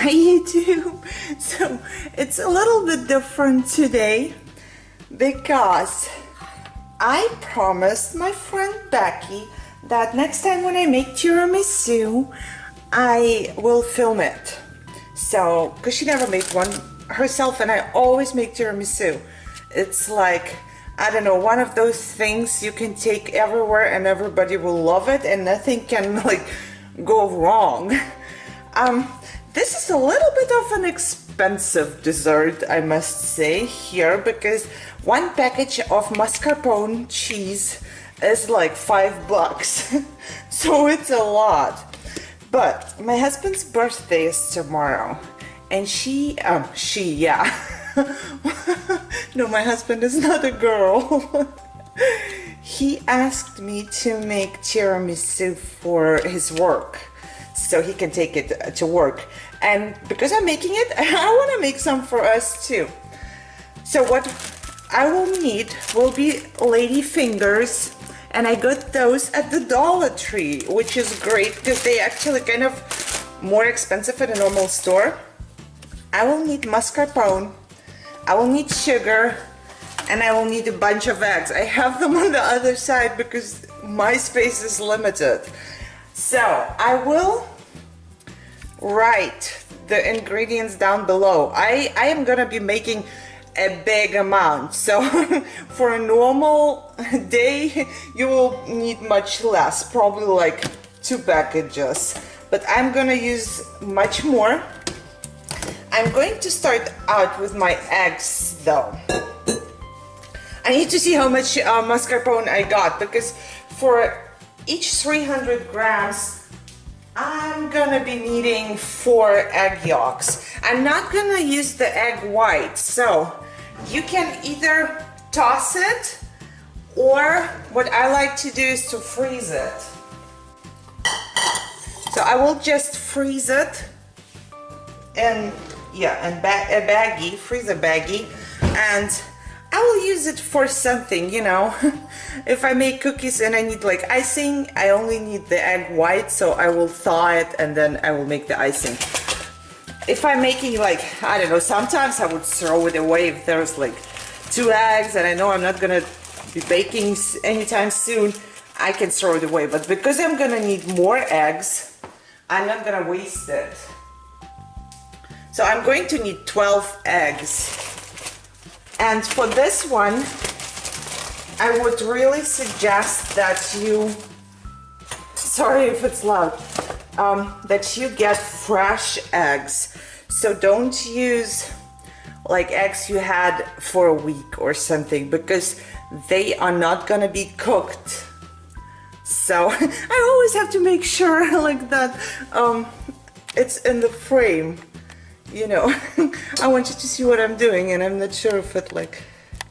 Hi YouTube! So it's a little bit different today because I promised my friend Becky that next time when I make tiramisu I will film it. So, because she never made one herself and I always make tiramisu. It's like, I don't know, one of those things you can take everywhere and everybody will love it and nothing can like go wrong. This is a little bit of an expensive dessert, I must say, here, because one package of mascarpone cheese is like $5. So it's a lot. But my husband's birthday is tomorrow, and yeah. No, my husband is not a girl. He asked me to make tiramisu for his work, so he can take it to work. And because I'm making it, I want to make some for us too. So what I will need will be lady fingers, and I got those at the Dollar Tree, which is great because they actually kind of more expensive at a normal store. I will need mascarpone, I will need sugar, and I will need a bunch of eggs. I have them on the other side because my space is limited. So I will write the ingredients down below. I am gonna be making a big amount, so for a normal day you will need much less, probably like 2 packages, but I'm gonna use much more. I'm going to start out with my eggs though. I need to see how much mascarpone I got, because for each 300 grams I'm gonna be needing 4 egg yolks. I'm not gonna use the egg white, so you can either toss it, or what I like to do is to freeze it. So I will just freeze it and a baggie, freeze a baggie, and I will use it for something, you know. If I make cookies and I need like icing, I only need the egg white, so I will thaw it and then I will make the icing. If I'm making like, I don't know, sometimes I would throw it away if there's like 2 eggs and I know I'm not gonna be baking anytime soon, I can throw it away. But because I'm gonna need more eggs, I'm not gonna waste it. So I'm going to need 12 eggs. And for this one, I would really suggest that you, sorry if it's loud, that you get fresh eggs. So don't use like eggs you had for a week or something, because they are not gonna be cooked. So I always have to make sure like that it's in the frame. You know, I want you to see what I'm doing, and I'm not sure if it like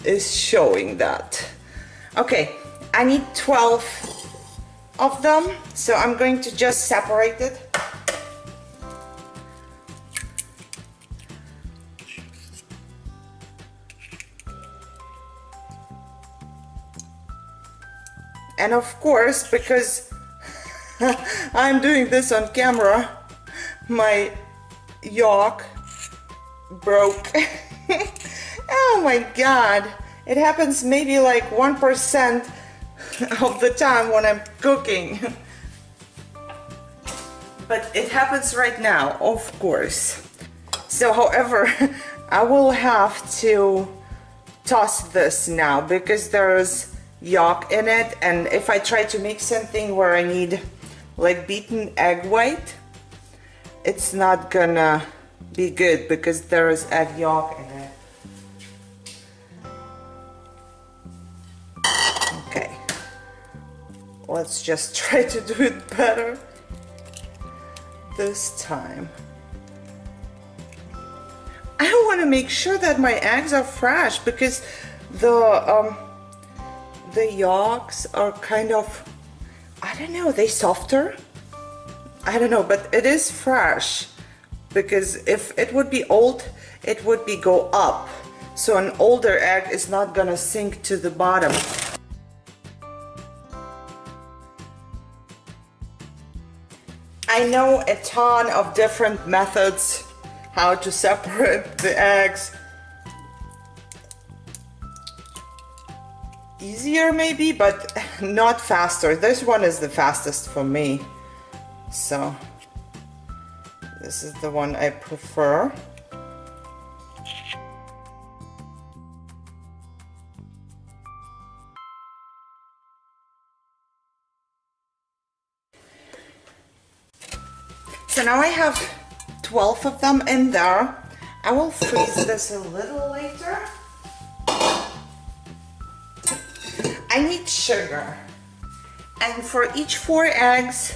is showing that. Okay, I need 12 of them, so I'm going to just separate it. And of course, because I'm doing this on camera, my yolk broke. Oh my god, it happens maybe like 1% of the time when I'm cooking, but it happens right now, of course. So however, I will have to toss this now because there's yolk in it, and if I try to make something where I need like beaten egg white, it's not gonna be good because there is egg yolk in it. Okay, let's just try to do it better this time. I want to make sure that my eggs are fresh because the yolks are kind of, I don't know, they softer? I don't know, but it is fresh, because if it would be old, it would be go up. So an older egg is not gonna sink to the bottom. I know a ton of different methods how to separate the eggs easier maybe, but not faster. This one is the fastest for me, so this is the one I prefer. So now I have 12 of them in there. I will freeze this a little later. I need sugar, and for each 4 eggs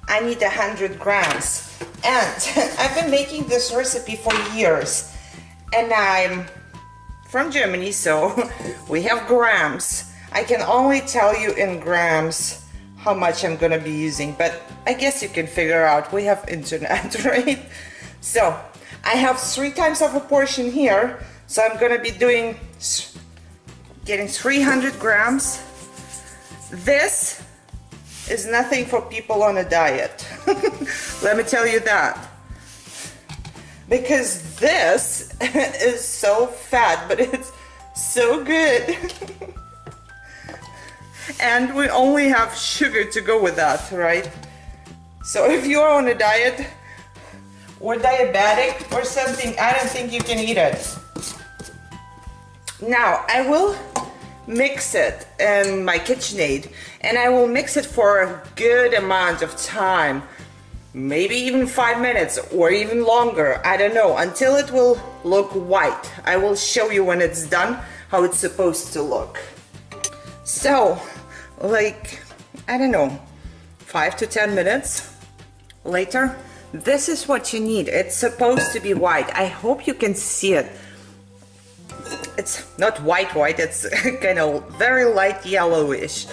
I need 100 grams, and I've been making this recipe for years, and I'm from Germany, so we have grams. I can only tell you in grams how much I'm gonna be using, but I guess you can figure out. We have internet, right? So I have 3 times of a portion here, so I'm gonna be getting 300 grams. This is nothing for people on a diet. Let me tell you that. Because this is so fat, but it's so good. And we only have sugar to go with that, right? So if you're on a diet or diabetic or something, I don't think you can eat it. Now I will mix it in my KitchenAid, and I will mix it for a good amount of time, maybe even 5 minutes or even longer, I don't know, until it will look white. I will show you when it's done how it's supposed to look. So like, I don't know, 5 to 10 minutes later, this is what you need. It's supposed to be white. I hope you can see it. It's not white, it's kind of very light yellowish,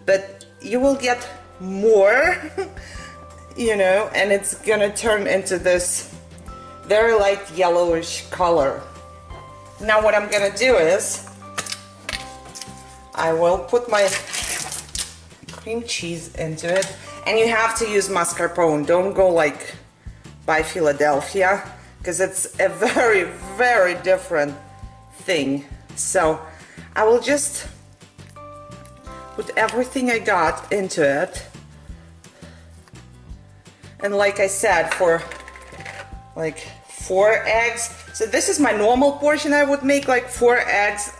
but you will get more, you know, and it's gonna turn into this very light yellowish color. Now what I'm gonna do is I will put my cream cheese into it, and you have to use mascarpone. Don't go like by Philadelphia, because it's a very, very different thing. So I will just put everything I got into it, and like I said, for like 4 eggs, so this is my normal portion. I would make like 4 eggs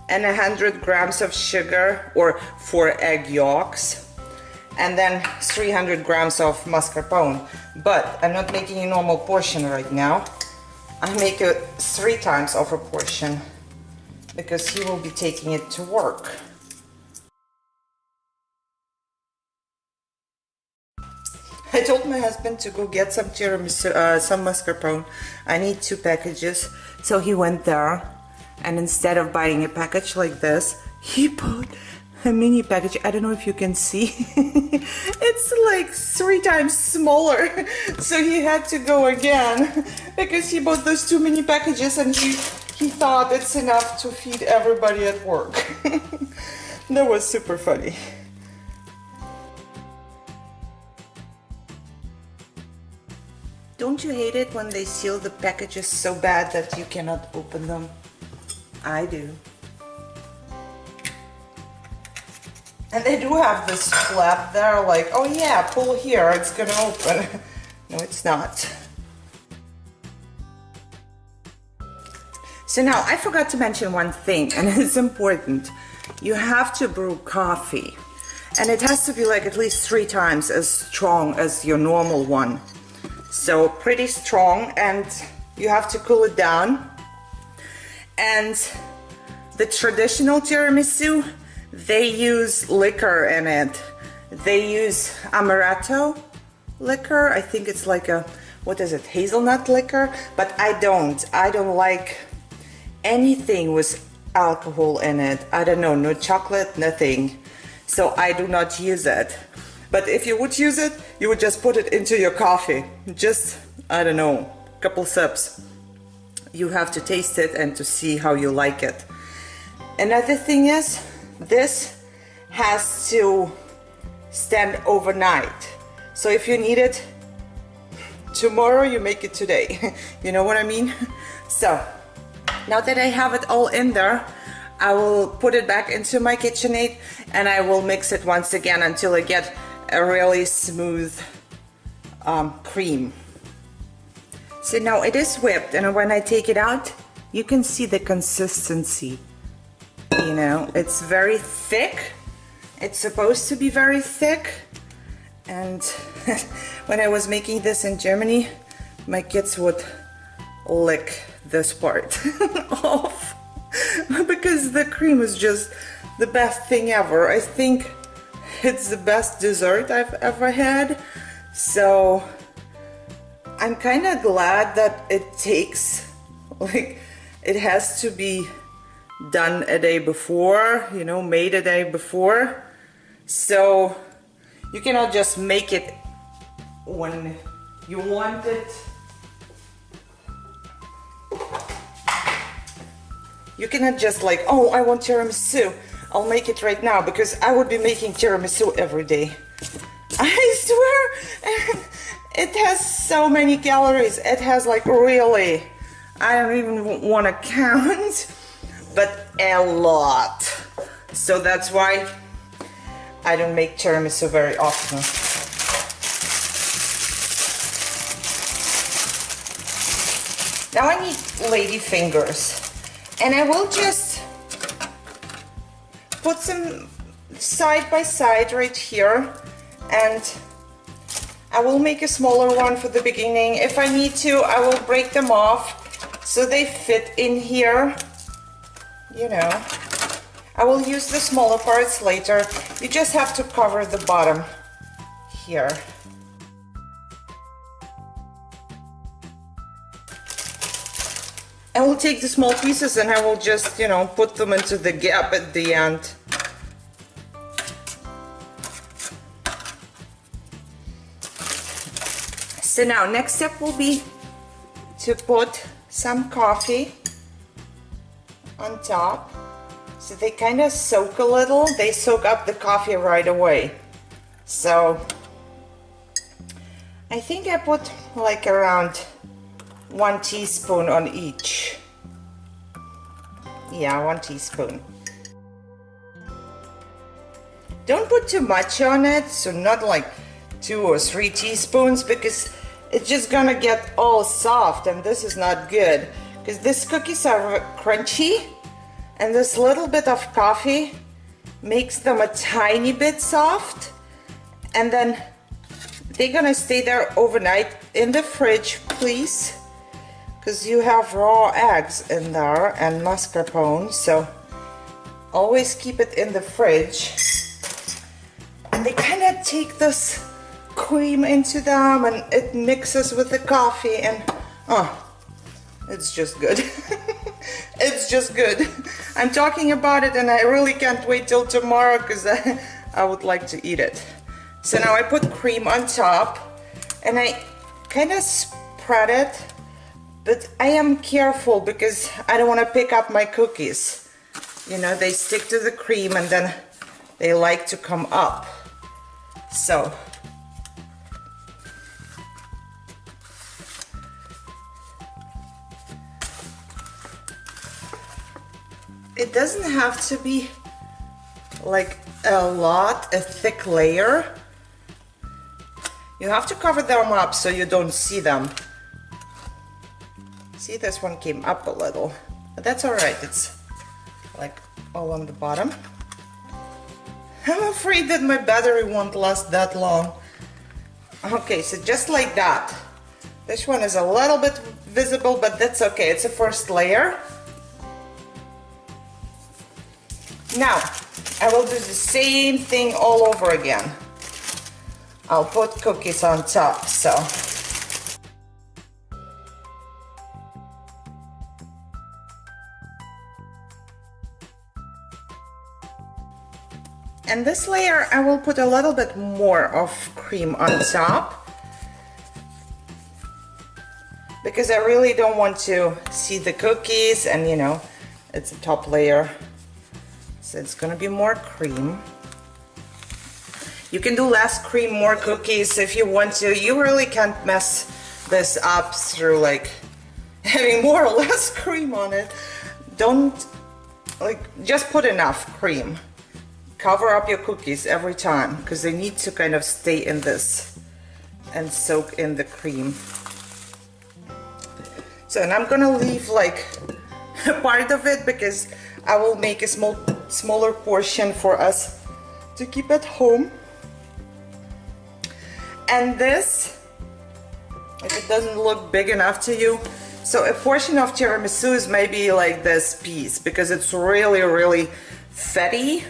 and 100 grams of sugar, or 4 egg yolks, and then 300 grams of mascarpone. But I'm not making a normal portion right now. I make it 3 times of a portion, because he will be taking it to work. I told my husband to go get some tiramisu, some mascarpone. I need 2 packages. So he went there, and instead of buying a package like this, he bought a mini package. I don't know if you can see. It's like 3 times smaller. So he had to go again because he bought those 2 mini packages, and he thought it's enough to feed everybody at work. That was super funny. Don't you hate it when they seal the packages so bad that you cannot open them? I do. And they do have this flap there, like, oh yeah, pull here, it's gonna open. No, it's not. So now, I forgot to mention one thing, and it's important. You have to brew coffee, and it has to be like at least 3 times as strong as your normal one. So pretty strong, and you have to cool it down. And the traditional tiramisu, they use liquor in it. They use amaretto liquor. I think it's like a, what is it, hazelnut liquor? But I don't like anything with alcohol in it. I don't know, no chocolate, nothing. So I do not use it. But if you would use it, you would just put it into your coffee. Just, I don't know, a couple sips. You have to taste it and to see how you like it. Another thing is, this has to stand overnight. So if you need it tomorrow, you make it today. You know what I mean? So now that I have it all in there, I will put it back into my KitchenAid and I will mix it once again until I get a really smooth cream. So now it is whipped, and when I take it out, you can see the consistency. You know, it's very thick. It's supposed to be very thick. And when I was making this in Germany, my kids would lick this part off because the cream is just the best thing ever. I think it's the best dessert I've ever had. So I'm kind of glad that it takes, like, it has to be done a day before, you know, made a day before. So you cannot just make it when you want it. You cannot just like, oh, I want tiramisu, I'll make it right now, because I would be making tiramisu every day. I swear, it has so many calories. It has like really, I don't even want to count, but a lot. So that's why I don't make tiramisu very often. Now I need lady fingers, and I will just put some side by side right here, and I will make a smaller one for the beginning. If I need to, I will break them off so they fit in here, you know. I will use the smaller parts later. You just have to cover the bottom here. I will take the small pieces and I will just, you know, put them into the gap at the end. So now, next step will be to put some coffee on top. So they kind of soak a little. They soak up the coffee right away. So I think I put like around 1 teaspoon on each. Yeah, 1 teaspoon. Don't put too much on it, so not like 2 or 3 teaspoons, because it's just gonna get all soft, and this is not good, because these cookies are crunchy, and this little bit of coffee makes them a tiny bit soft, and then they're gonna stay there overnight in the fridge, please, because you have raw eggs in there and mascarpone, so always keep it in the fridge. And they kind of take this cream into them, and it mixes with the coffee, and oh, it's just good. It's just good. I'm talking about it and I really can't wait till tomorrow, because I would like to eat it. So now I put cream on top and I kind of spread it, but I am careful because I don't want to pick up my cookies. You know, they stick to the cream and then they like to come up. So it doesn't have to be like a thick layer. You have to cover them up so you don't see them. See, this one came up a little, but that's all right. It's like all on the bottom. I'm afraid that my battery won't last that long. Okay, so just like that. This one is a little bit visible, but that's okay. It's a first layer. Now, I will do the same thing all over again. I'll put cookies on top, so. And this layer, I will put a little bit more of cream on top, because I really don't want to see the cookies, and you know, it's a top layer. So it's gonna be more cream. You can do less cream, more cookies if you want to. You really can't mess this up through like having more or less cream on it. Don't, like, just put enough cream. Cover up your cookies every time because they need to kind of stay in this and soak in the cream. So, and I'm gonna leave like a part of it because I will make a smaller portion for us to keep at home. And this, if it doesn't look big enough to you, so a portion of tiramisu is maybe like this piece because it's really fatty.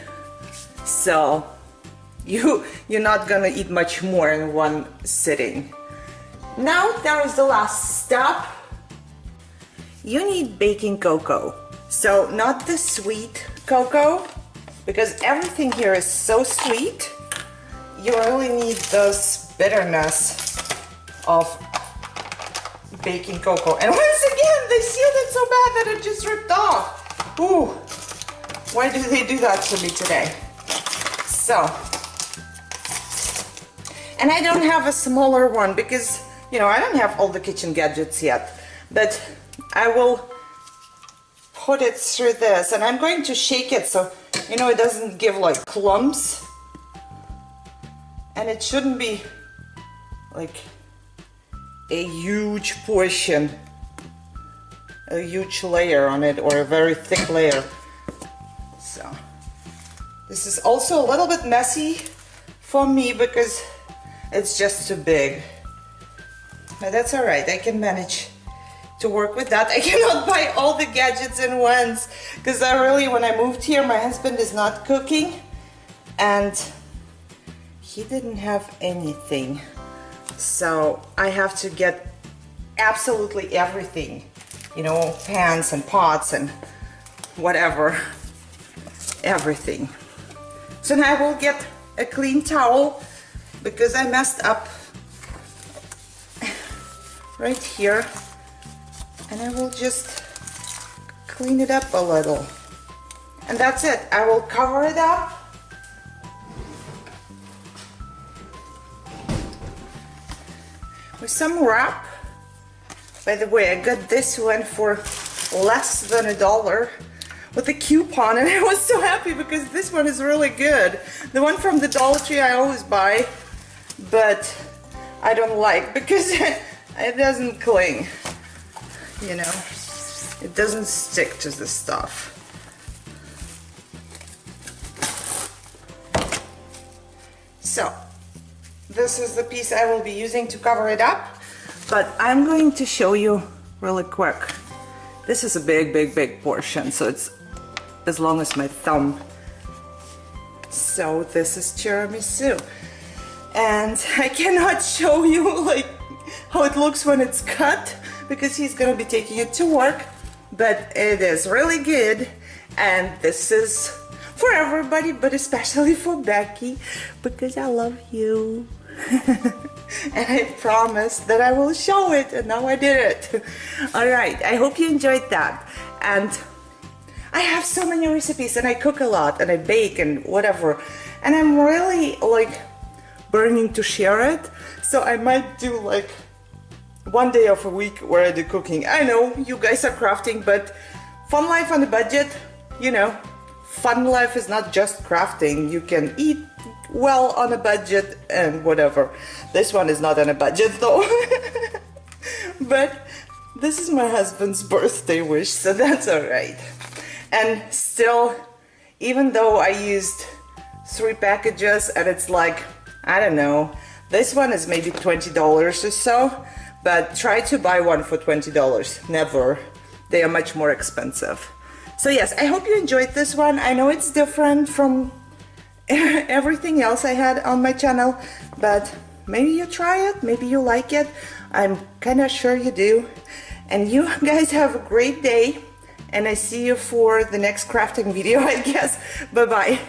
So you're not gonna eat much more in one sitting. Now there is the last step. You need baking cocoa. So not the sweet cocoa, because everything here is so sweet. You really need this bitterness of baking cocoa. And once again, they sealed it so bad that it just ripped off. Ooh, why did they do that to me today? So, and I don't have a smaller one because, you know, I don't have all the kitchen gadgets yet, but I will put it through this and I'm going to shake it so, you know, it doesn't give like clumps, and it shouldn't be like a huge portion, a huge layer on it, or a very thick layer. So this is also a little bit messy for me because it's just too big, but that's all right. I can manage to work with that. I cannot buy all the gadgets in once because I really, when I moved here, my husband is not cooking and he didn't have anything. So I have to get absolutely everything, you know, pans and pots and whatever, everything. So now I will get a clean towel because I messed up right here, and I will just clean it up a little. And that's it. I will cover it up. With some wrap. By the way, I got this one for less than $1 with a coupon, and I was so happy because this one is really good. The one from the Dollar Tree I always buy, but I don't like because it doesn't cling, you know, it doesn't stick to the stuff. So this is the piece I will be using to cover it up, but I'm going to show you really quick. This is a big portion, so it's as long as my thumb. So this is tiramisu, and I cannot show you like how it looks when it's cut because he's gonna be taking it to work, but it is really good, and this is for everybody, but especially for Becky because I love you. And I promised that I will show it, and now I did it. All right, I hope you enjoyed that. And I have so many recipes, and I cook a lot, and I bake and whatever, and I'm really like burning to share it. So I might do like one day of a week where I do cooking. I know you guys are crafting, but fun life on a budget, you know, fun life is not just crafting. You can eat well on a budget and whatever. This one is not on a budget though. But this is my husband's birthday wish, so that's all right. And still, even though I used 3 packages and it's like, I don't know, this one is maybe $20 or so, but try to buy one for $20. Never. They are much more expensive. So yes, I hope you enjoyed this one. I know it's different from everything else I had on my channel, but maybe you try it, maybe you like it. I'm kind of sure you do. And you guys have a great day, and I see you for the next crafting video, I guess. Bye bye.